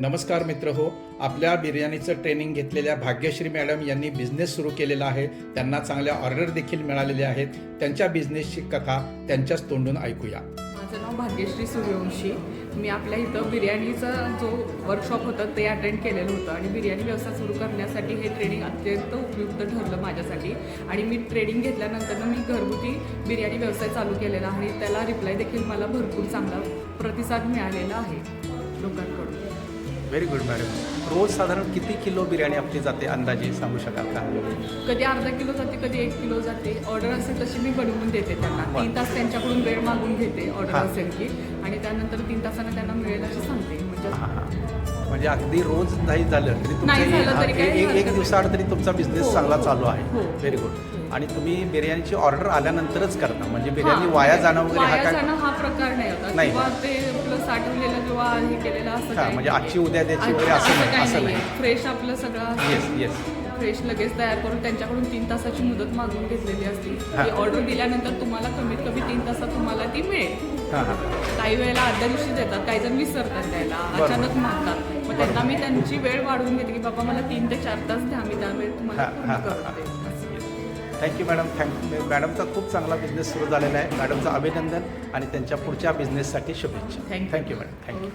नमस्कार मित्र हो, आपल्या बिर्याणीचं ट्रेनिंग घेतलेल्या भाग्यश्री मॅडम यांनी बिझनेस सुरू केलेला आहे. त्यांना चांगल्या ऑर्डर देखील मिळालेल्या आहेत. त्यांच्या बिझनेसची कथा त्यांच्याच तोंडून ऐकूया. माझं नाव भाग्यश्री सूर्यवंशी. मी आपल्या इथं बिर्याणीचा जो वर्कशॉप होतं ते अटेंड केलेलं होतं आणि बिर्याणी व्यवसाय सुरू करण्यासाठी हे ट्रेनिंग अत्यंत उपयुक्त ठरलं माझ्यासाठी. आणि मी ट्रेनिंग घेतल्यानंतर मी घरगुती बिर्याणी व्यवसाय चालू केलेला आहे. त्याला रिप्लाय देखील मला भरपूर चांगला प्रतिसाद मिळालेला आहे लोकांकडून. Very good madam. रोज साधारण किती किलो बिर्याणी आपली जाते अंदाजे सांगू शकाल का? कधी अर्धा किलो जाते, कधी 1 किलो जाते. ऑर्डर असेल तशी मी बनवून देते त्यांना. 3 तास त्यांच्याकडून वेळ मागून घेते ऑर्डर असेल की, आणि त्यानंतर 3 तासानं त्यांना मिळेल अशी सांगते. म्हणजे अगदी रोज नाही झालं तरी नाही झालं तरी काही एक हरकत दिवसाआड तरी तुमचा बिझनेस हो, चांगला हो, चालू आहे. हो. Very good. आणि तुम्ही बिर्याणीची ऑर्डर आल्यानंतरच करता, म्हणजे बिर्याणी वाया जाणं वगैरे वाया हा काय? जाणं हा प्रकार नाही होता. नाही. किंवा ते आपलं साठवलेलं किंवा हे केलेलं असं हा, काही म्हणजे नाही. आजची उद्या द्यायची वगैरे असं असं काही नाही. नाही. फ्रेश आपलं सगळं येस येस. फ्रेश लगेच तयार करून त्यांच्याकडून 3 तासाची मुदत मागून घेतलेली असते. हा. ती ऑर्डर दिल्यानंतर तुम्हाला कमीत कमी 3 तासात तुम्हाला ती मिळेल. हां हां. काही वेळेला आदल्या दिवशी देतात, काही जण विसरतात द्यायला, बरोबर. अचानक मागतात. मग त्यांना मी त्यांची वेळ वाढवून देते की बाबा मला 3 ते 4 तास द्या, मी त्या वेळ तुम्हाला हा, पूर्ण हा, करते. Thank you madam. मॅडमचा खूप चांगला बिझनेस सुरू झालेला आहे. मॅडमचं अभिनंदन आणि त्यांच्या पुढच्या बिझनेससाठी शुभेच्छा. Thank you. Thank you madam. Thank you.